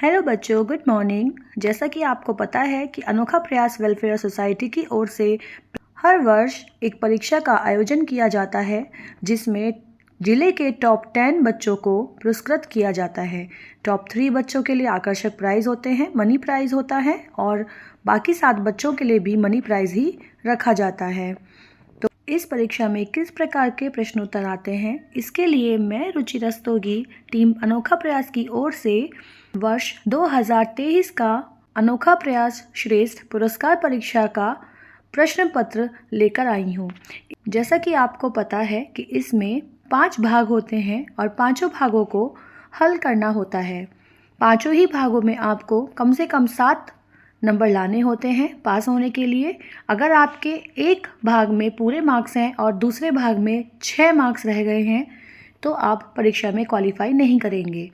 Hello बच्चों, good morning. जैसा कि आपको पता है कि अनोखा प्रयास वेलफेयर सोसाइटी की ओर से हर वर्ष एक परीक्षा का आयोजन किया जाता है जिसमें जिले के टॉप 10 बच्चों को पुरस्कृत किया जाता है। टॉप 3 बच्चों के लिए आकर्षक प्राइज़ होते हैं, मनी प्राइज़ होता है और बाकी 7 बच्चों के लिए भी मनी प्राइज़ ही रखा जाता है। तो इस परीक्षा में किस प्रकार के प्रश्न उत्तर आते हैं, इसके लिए मैं रुचि रस्तोगी टीम अनोखा प्रयास की ओर से वर्ष 2023 का अनोखा प्रयास श्रेष्ठ पुरस्कार परीक्षा का प्रश्न पत्र लेकर आई हूँ। जैसा कि आपको पता है कि इसमें 5 भाग होते हैं और पांचों भागों को हल करना होता है। पांचों ही भागों में आपको कम से कम 7 नंबर लाने होते हैं पास होने के लिए। अगर आपके एक भाग में पूरे मार्क्स हैं और दूसरे भाग में 6 मार्क्स रह गए हैं तो आप परीक्षा में क्वालिफाई नहीं करेंगे।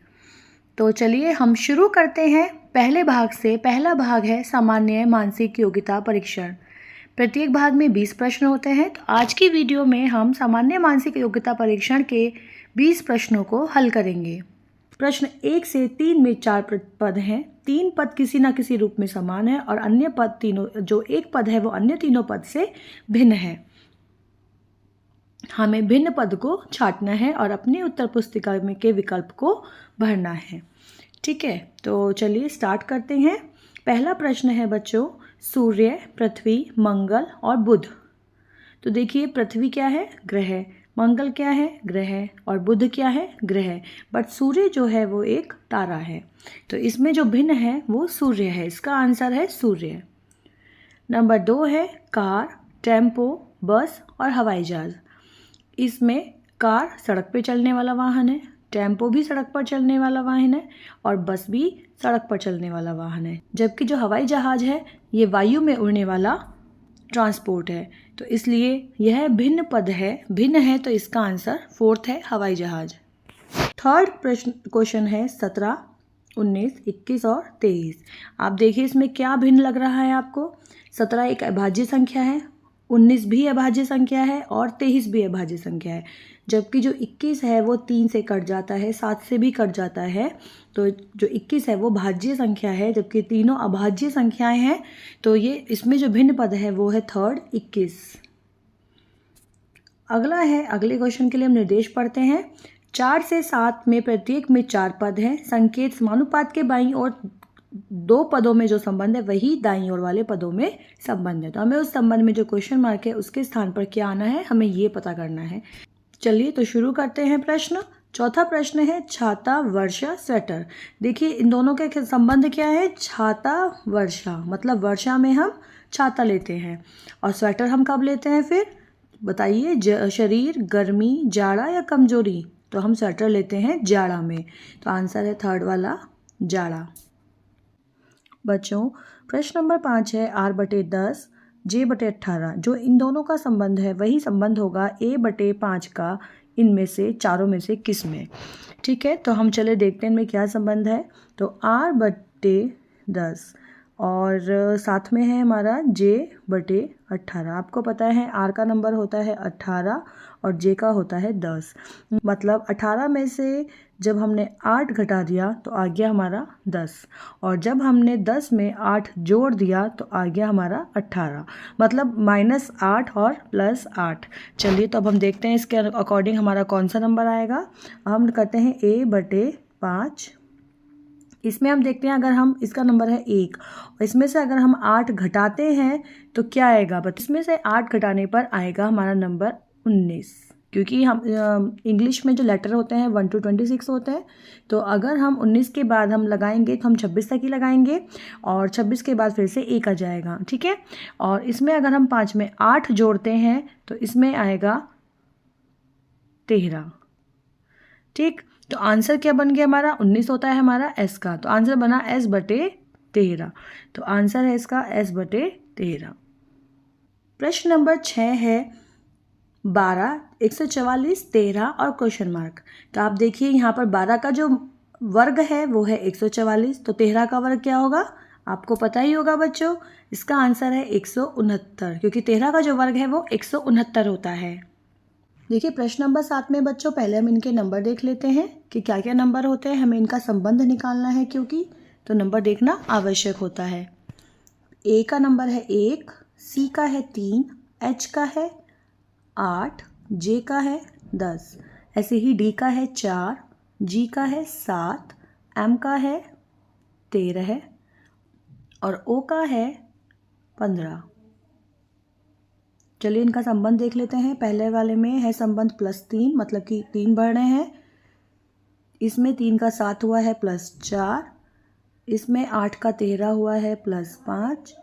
तो चलिए हम शुरू करते हैं पहले भाग से। पहला भाग है सामान्य मानसिक योग्यता परीक्षण। प्रत्येक भाग में 20 प्रश्न होते हैं। तो आज की वीडियो में हम सामान्य मानसिक योग्यता परीक्षण के 20 प्रश्नों को हल करेंगे। प्रश्न 1 से 3 में 4 पद हैं। 3 पद किसी न किसी रूप में समान है और अन्य पद तीनों, जो एक पद है वो अन्य तीनों पद से भिन्न है। हमें भिन्न पद को छांटना है और अपनी उत्तर पुस्तिका में के विकल्प को भरना है। ठीक है, तो चलिए स्टार्ट करते हैं। पहला प्रश्न है बच्चों, सूर्य, पृथ्वी, मंगल और बुध। तो देखिए, पृथ्वी क्या है? ग्रह। मंगल क्या है? ग्रह। और बुध क्या है? ग्रह। बट सूर्य जो है वो एक तारा है, तो इसमें जो भिन्न है वो सूर्य है। इसका आंसर है सूर्य। नंबर 2 है कार, टेम्पो, बस और हवाई जहाज। इसमें कार सड़क पे चलने वाला वाहन है, टेम्पो भी सड़क पर चलने वाला वाहन है और बस भी सड़क पर चलने वाला वाहन है। जबकि जो हवाई जहाज है ये वायु में उड़ने वाला ट्रांसपोर्ट है, तो इसलिए यह भिन्न पद है। भिन्न है तो इसका आंसर 4th है, हवाई जहाज। थर्ड प्रश्न क्वेश्चन है 17, 19, 21 और 23। आप देखिए इसमें क्या भिन्न लग रहा है आपको। 17 एक अभाज्य संख्या है, 19 भी अभाज्य संख्या है और 23 भी अभाज्य संख्या है। जबकि जो 21 है वो 3 से कट जाता है, 7 से भी कट जाता है। तो जो 21 है वो भाज्य संख्या है, जबकि तीनों अभाज्य संख्याएं हैं। तो ये इसमें जो भिन्न पद है वो है थर्ड 21। अगला है, अगले क्वेश्चन के लिए हम निर्देश पढ़ते हैं। 4 से 7 में प्रत्येक में 4 पद हैं। संकेत समानुपात के बाईं और 2 पदों में जो संबंध है वही दाईं ओर वाले पदों में संबंध है। तो हमें उस संबंध में जो क्वेश्चन मार्क है उसके स्थान पर क्या आना है, हमें ये पता करना है। चलिए तो शुरू करते हैं प्रश्न। चौथा प्रश्न है छाता, वर्षा, स्वेटर। देखिए इन दोनों के संबंध क्या है। छाता, वर्षा मतलब वर्षा में हम छाता लेते हैं और स्वेटर हम कब लेते हैं फिर बताइए। शरीर, गर्मी, जाड़ा या कमजोरी, तो हम स्वेटर लेते हैं जाड़ा में। तो आंसर है थर्ड वाला, जाड़ा। बच्चों प्रश्न नंबर 5 है R/10, J/18। जो इन दोनों का संबंध है वही संबंध होगा A/5 का इनमें से चारों में से किस में। ठीक है, तो हम चले देखते हैं इनमें क्या संबंध है। तो R/10 और साथ में है हमारा J/18। आपको पता है R का नंबर होता है 18 और J का होता है 10। मतलब 18 में से जब हमने 8 घटा दिया तो आ गया हमारा 10, और जब हमने 10 में 8 जोड़ दिया तो आ गया हमारा 18। मतलब -8 और +8। चलिए तो अब हम देखते हैं इसके अकॉर्डिंग हमारा कौन सा नंबर आएगा। हम करते हैं A/5। इसमें हम देखते हैं अगर हम इसका नंबर है 1 और इसमें से अगर हम 8 घटाते हैं तो क्या आएगा। बट इसमें से 8 घटाने पर आएगा हमारा नंबर 19, क्योंकि हम इंग्लिश में जो लेटर होते हैं 1 to 26 होते हैं। तो अगर हम 19 के बाद हम लगाएंगे तो हम 26 तक ही लगाएंगे और 26 के बाद फिर से 1 आ जाएगा। ठीक है, और इसमें अगर हम 5 में 8 जोड़ते हैं तो इसमें आएगा 13। ठीक, तो आंसर क्या बन गया हमारा 19 होता है हमारा S का। तो आंसर बना S/13। तो आंसर है इसका S/13। प्रश्न नंबर 6 है 12, 144, 13 और क्वेश्चन मार्क। तो आप देखिए यहाँ पर 12 का जो वर्ग है वो है 144। तो 13 का वर्ग क्या होगा आपको पता ही होगा बच्चों। इसका आंसर है 169, क्योंकि 13 का जो वर्ग है वो 169 होता है। देखिए प्रश्न नंबर 7 में बच्चों पहले हम इनके नंबर देख लेते हैं कि क्या क्या नंबर होते हैं। हमें इनका संबंध निकालना है क्योंकि तो नंबर देखना आवश्यक होता है। ए का नंबर है 1, सी का है 3, एच का है 8, जे का है 10, ऐसे ही डी का है 4, जी का है 7, एम का है 13 और ओ का है 15। चलिए इनका संबंध देख लेते हैं। पहले वाले में है संबंध +3, मतलब कि 3 बढ़ रहे हैं। इसमें 3 का 7 हुआ है +4, इसमें 8 का 13 हुआ है +5,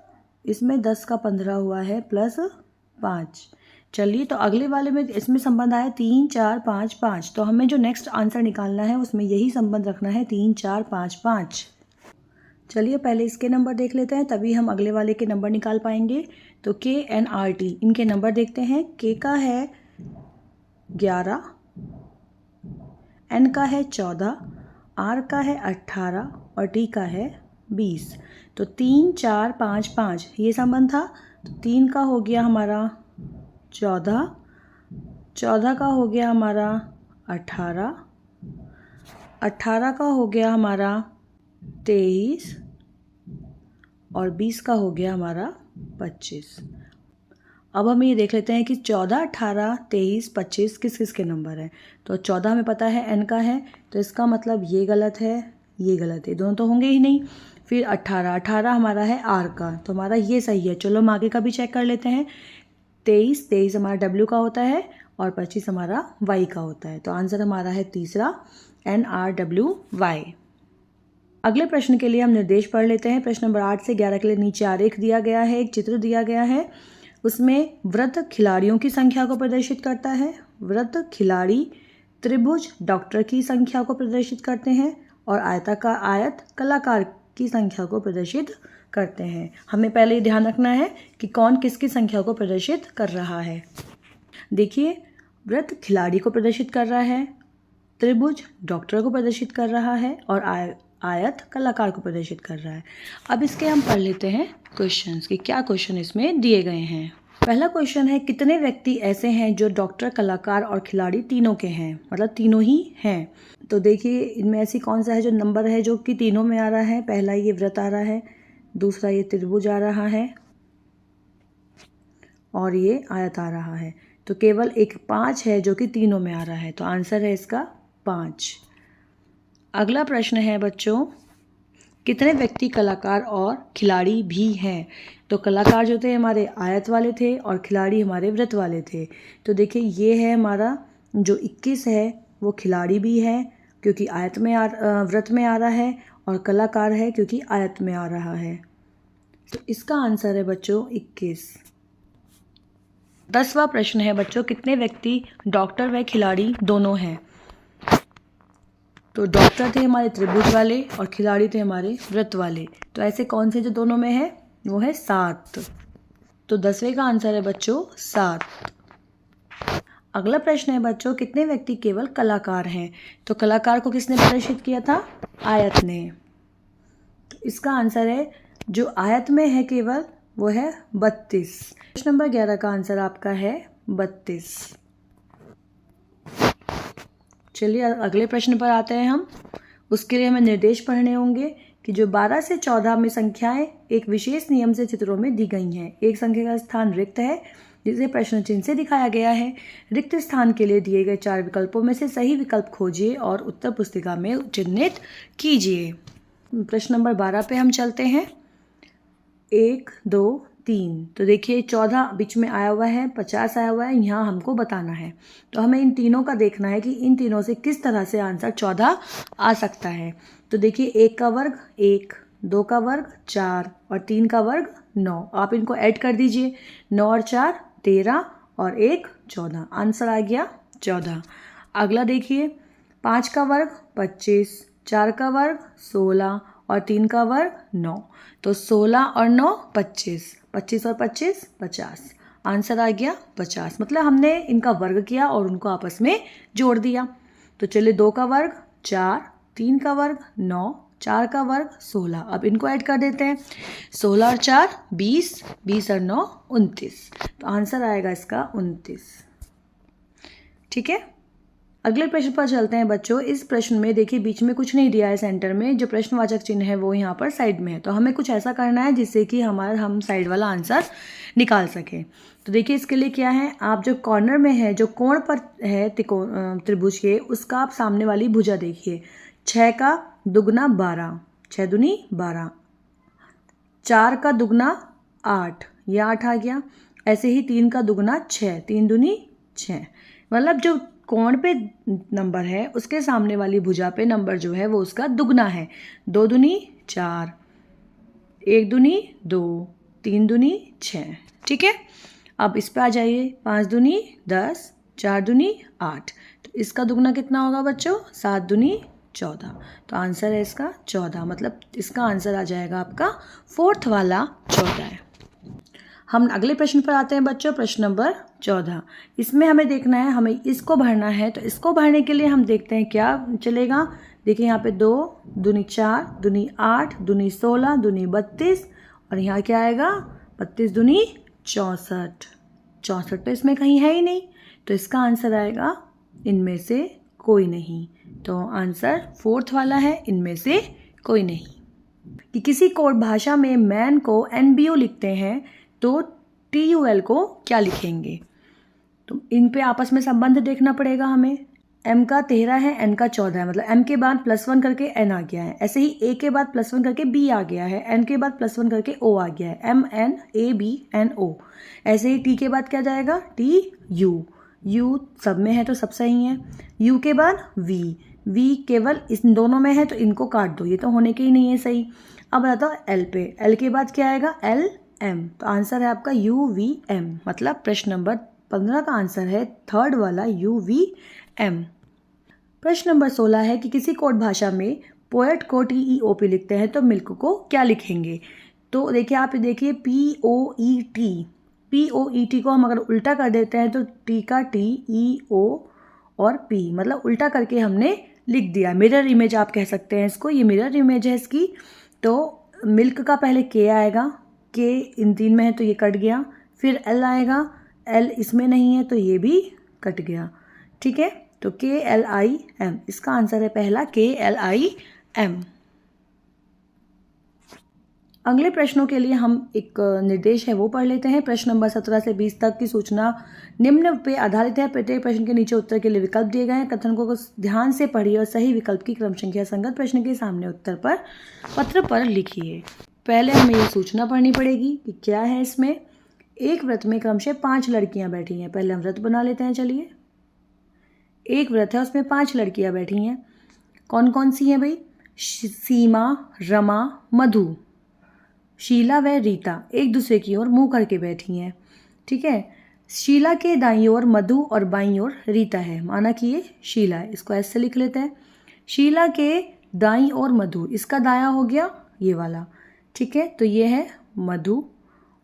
इसमें 10 का 15 हुआ है +5। चलिए तो अगले वाले में इसमें संबंध आया 3 4 5 5, तो हमें जो नेक्स्ट आंसर निकालना है उसमें यही संबंध रखना है 3 4 5 5। चलिए पहले इसके नंबर देख लेते हैं, तभी हम अगले वाले के नंबर निकाल पाएंगे। तो के एन आर टी, इनके नंबर देखते हैं। के का है 11, एन का है 14, आर का है 18 और टी का है 20। तो 3 4 5 5 ये संबंध था। तो 3 का हो गया हमारा 14, 14 का हो गया हमारा 18, 18 का हो गया हमारा 23 और 20 का हो गया हमारा 25। अब हम ये देख लेते हैं कि 14, 18, 23, 25 किस किस के नंबर हैं। तो 14 हमें पता है एन का है, तो इसका मतलब ये गलत है, ये गलत है, दोनों तो होंगे ही नहीं। फिर 18, 18 हमारा है आर का, तो हमारा ये सही है। चलो हम आगे का भी चेक कर लेते हैं। 23, 23 हमारा डब्ल्यू का होता है और 25 हमारा वाई का होता है। तो आंसर हमारा है तीसरा NRWY। अगले प्रश्न के लिए हम निर्देश पढ़ लेते हैं। प्रश्न नंबर 8 से 11 के लिए नीचे आरेख दिया गया है, एक चित्र दिया गया है। उसमें वृत्त खिलाड़ियों की संख्या को प्रदर्शित करता है। वृत्त खिलाड़ी त्रिभुज डॉक्टर की संख्या को प्रदर्शित करते हैं और आयताकार आयत कलाकार की संख्या को प्रदर्शित करते हैं। हमें पहले ध्यान रखना है कि कौन किसकी संख्या को प्रदर्शित कर रहा है। देखिए, वृत्त खिलाड़ी को प्रदर्शित कर रहा है, त्रिभुज डॉक्टर को प्रदर्शित कर रहा है और आयत कलाकार को प्रदर्शित कर रहा है। अब इसके हम पढ़ लेते हैं क्वेश्चंस कि क्या क्वेश्चन इसमें दिए गए हैं। पहला क्वेश्चन है, कितने व्यक्ति ऐसे हैं जो डॉक्टर, कलाकार और खिलाड़ी तीनों के हैं, मतलब तीनों ही हैं। तो देखिए इनमें ऐसी कौन सा है जो नंबर है जो कि तीनों में आ रहा है। पहला ये वृत्त आ रहा है, दूसरा ये त्रिभुज आ रहा है और ये आयत आ रहा है। तो केवल एक 5 है जो कि तीनों में आ रहा है, तो आंसर है इसका 5। अगला प्रश्न है बच्चों, कितने व्यक्ति कलाकार और खिलाड़ी भी हैं। तो कलाकार जो थे हमारे आयत वाले थे और खिलाड़ी हमारे वृत्त वाले थे। तो देखिए ये है हमारा जो 21 है वो खिलाड़ी भी है क्योंकि आयत में वृत्त में आ रहा है, और कलाकार है क्योंकि आयत में आ रहा है। तो इसका आंसर है बच्चों 21। 10वां प्रश्न है बच्चों, कितने व्यक्ति डॉक्टर व खिलाड़ी दोनों हैं। तो डॉक्टर थे हमारे त्रिभुज वाले और खिलाड़ी थे हमारे वृत्त वाले। तो ऐसे कौन से जो दोनों में है, वो है 7। तो 10वें का आंसर है बच्चों 7। अगला प्रश्न है बच्चों, कितने व्यक्ति केवल कलाकार हैं। तो कलाकार को किसने प्रदर्शित किया था, आयत ने। तो इसका आंसर है जो आयत में है केवल वो है 32। प्रश्न नंबर 11 का आंसर आपका है 32। चलिए अगले प्रश्न पर आते हैं हम। उसके लिए हमें निर्देश पढ़ने होंगे कि जो 12 से 14 में संख्याएं एक विशेष नियम से चित्रों में दी गई हैं। एक संख्या का स्थान रिक्त है जिसे प्रश्न चिन्ह से दिखाया गया है। रिक्त स्थान के लिए दिए गए 4 विकल्पों में से सही विकल्प खोजिए और उत्तर पुस्तिका में चिन्हित कीजिए। प्रश्न नंबर 12 पे हम चलते हैं। 1 2 3। तो देखिए 14 बीच में आया हुआ है, 50 आया हुआ है, यहाँ हमको बताना है। तो हमें इन तीनों का देखना है कि इन तीनों से किस तरह से आंसर 14 आ सकता है। तो देखिए 1 का वर्ग 1, 2 का वर्ग 4 और 3 का वर्ग 9। आप इनको ऐड कर दीजिए, 9 और 4 13 और 1 14। आंसर आ गया 14। अगला देखिए 5 का वर्ग 25, 4 का वर्ग 16 और 3 का वर्ग 9। तो 16 और 9 25, 25 और 25 50। आंसर आ गया 50। मतलब हमने इनका वर्ग किया और उनको आपस में जोड़ दिया। तो चलिए 2 का वर्ग 4, 3 का वर्ग 9, 4 का वर्ग 16। अब इनको ऐड कर देते हैं, 16 और 4 20, 20 और 9 29। तो आंसर आएगा इसका 29। ठीक है। अगले प्रश्न पर चलते हैं बच्चों। इस प्रश्न में देखिए बीच में कुछ नहीं दिया है सेंटर में, जो प्रश्नवाचक चिन्ह है वो यहाँ पर साइड में है। तो हमें कुछ ऐसा करना है जिससे कि हम साइड वाला आंसर निकाल सकें। तो देखिए इसके लिए क्या है, आप जो कॉर्नर में है, जो कोण पर है त्रिभुज के, उसका आप सामने वाली भुजा देखिए। 6 का दुगना 12, 6 दूनी 12, 4 का दुगना 8, ये 8 आ गया। ऐसे ही 3 का दुगना 6, 3 दूनी 6। मतलब जो कोण पे नंबर है उसके सामने वाली भुजा पे नंबर जो है वो उसका दुगना है। 2 दूनी 4, 1 दूनी 2, 3 दूनी 6। ठीक है, अब इस पे आ जाइए। 5 दूनी 10, 4 दूनी 8। तो इसका दुगना कितना होगा बच्चों? 7 दूनी 14। तो आंसर है इसका 14, मतलब इसका आंसर आ जाएगा आपका 4th वाला 14 है। हम अगले प्रश्न पर आते हैं बच्चों, प्रश्न नंबर 14। इसमें हमें देखना है, हमें इसको भरना है। तो इसको भरने के लिए हम देखते हैं क्या चलेगा। देखिए यहाँ पे 2 दूनी 4, दूनी 8, दूनी 16, दूनी 32, और यहाँ क्या आएगा 32 दूनी 64। 64 तो इसमें कहीं है ही नहीं, तो इसका आंसर आएगा इनमें से कोई नहीं। तो आंसर 4th वाला है, इनमें से कोई नहीं। कि किसी कोड भाषा में मैन को NBO लिखते हैं तो TUL को क्या लिखेंगे। तो इन पे आपस में संबंध देखना पड़ेगा हमें। M का 13 है, N का 14 है, मतलब M के बाद +1 करके N आ गया है। ऐसे ही A के बाद +1 करके B आ गया है, N के बाद +1 करके O आ गया है, MNABNO। ऐसे ही T के बाद क्या जाएगा, TU। U सब में है तो सब सही है। U के बाद V केवल इन दोनों में है तो इनको काट दो, ये तो होने के ही नहीं है सही। अब बताओ L पे, L के बाद क्या आएगा, LM। तो आंसर है आपका UVM, मतलब प्रश्न नंबर 15 का आंसर है 3rd वाला UVM। प्रश्न नंबर 16 है कि किसी कोड भाषा में पोएट को TEOP लिखते हैं तो मिल्क को क्या लिखेंगे। तो देखिए आप देखिए POET को हम अगर उल्टा कर देते हैं तो T का T, EO और P, मतलब उल्टा करके हमने लिख दिया। मिरर इमेज आप कह सकते हैं इसको, ये मिरर इमेज है इसकी। तो मिल्क का पहले K आएगा, K इन 3 में है तो ये कट गया। फिर L आएगा, L इसमें नहीं है तो ये भी कट गया। ठीक है, तो KLIM इसका आंसर है पहला, KLIM। अगले प्रश्नों के लिए हम एक निर्देश है वो पढ़ लेते हैं। प्रश्न नंबर 17 से 20 तक की सूचना निम्न पे आधारित है। प्रत्येक प्रश्न के नीचे उत्तर के लिए विकल्प दिए गए हैं। कथन को ध्यान से पढ़िए और सही विकल्प की क्रम संख्या संगत प्रश्न के सामने उत्तर पर पत्र पर लिखिए। पहले हमें ये सूचना पढ़नी पड़ेगी कि क्या है इसमें। एक व्रत में क्रमशः 5 लड़कियां बैठी हैं। पहले हम व्रत बना लेते हैं, चलिए। एक व्रत है, उसमें 5 लड़कियां बैठी हैं। कौन कौन सी हैं भाई? सीमा, रमा, मधु, शीला व रीता एक दूसरे की ओर मुंह करके बैठी हैं। ठीक है, शीला के दाईं ओर मधु और बाईं ओर रीता है। माना कि ये शीला है, इसको ऐसे लिख लेते हैं। शीला के दाईं ओर मधु, इसका दाया हो गया ये वाला। ठीक है, तो ये है मधु,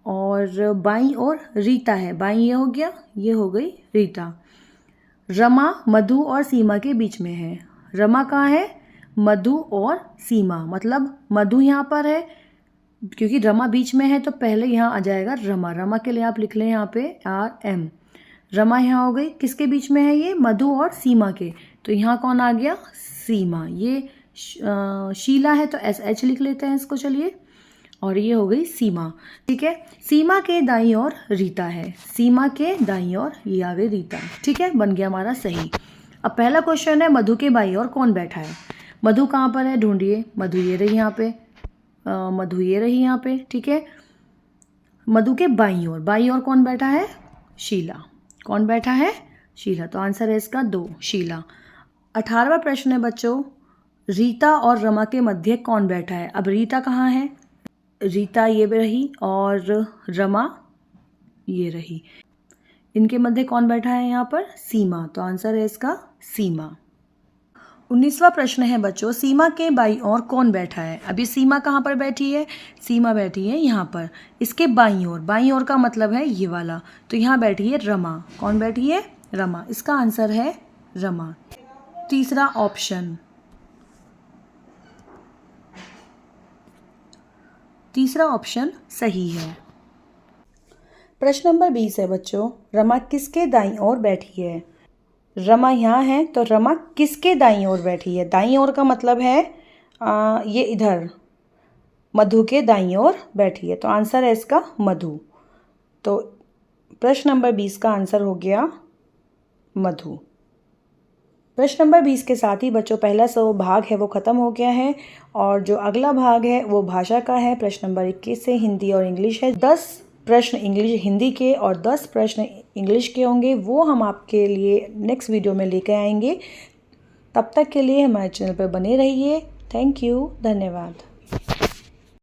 और बाईं ओर रीता है, बाईं ये हो गया, ये हो गई रीता। रमा मधु और सीमा के बीच में है। रमा कहाँ है? मधु और सीमा, मतलब मधु यहाँ पर है, क्योंकि रमा बीच में है तो पहले यहाँ आ जाएगा रमा। रमा के लिए आप लिख लें यहाँ पे RM। रमा यहाँ हो गई, किसके बीच में है ये? मधु और सीमा के। तो यहाँ कौन आ गया? सीमा। ये शीला है तो SH लिख लेते हैं इसको, चलिए। और ये हो गई सीमा। ठीक है, सीमा के दाईं ओर रीता है। सीमा के दाईं ओर ये आ गई रीता। ठीक है, बन गया हमारा सही। अब पहला क्वेश्चन है मधु के बाईं ओर कौन बैठा है। मधु कहाँ पर है? ढूंढिए। मधु ये रही यहाँ पे, मधु ये रही यहाँ पे। ठीक है, मधु के बाईं ओर कौन बैठा है? शीला। कौन बैठा है? शीला। तो आंसर है इसका 2, शीला। 18वां प्रश्न है बच्चों, रीता और रमा के मध्य कौन बैठा है। अब रीता कहाँ है? रीता ये रही और रमा ये रही। इनके मध्य कौन बैठा है यहाँ पर? सीमा। तो आंसर है इसका सीमा। 19वां प्रश्न है बच्चों, सीमा के बाईं ओर कौन बैठा है। अभी सीमा कहाँ पर बैठी है? सीमा बैठी है यहाँ पर। इसके बाईं ओर का मतलब है ये वाला, तो यहाँ बैठी है रमा। कौन बैठी है? रमा। इसका आंसर है रमा। तीसरा ऑप्शन सही है। प्रश्न नंबर 20 है बच्चों, रमा किसके दाईं ओर बैठी है। रमा यहाँ है तो रमा किसके दाईं ओर बैठी है? दाईं ओर का मतलब है ये इधर मधु के दाईं ओर बैठी है, तो आंसर है इसका मधु। तो प्रश्न नंबर 20 का आंसर हो गया मधु। प्रश्न नंबर 20 के साथ ही बच्चों पहला जो भाग है वो ख़त्म हो गया है और जो अगला भाग है वो भाषा का है। प्रश्न नंबर 21 से हिंदी और इंग्लिश है। 10 प्रश्न हिंदी के और 10 प्रश्न इंग्लिश के होंगे, वो हम आपके लिए नेक्स्ट वीडियो में लेकर आएंगे। तब तक के लिए हमारे चैनल पर बने रहिए। थैंक यू, धन्यवाद।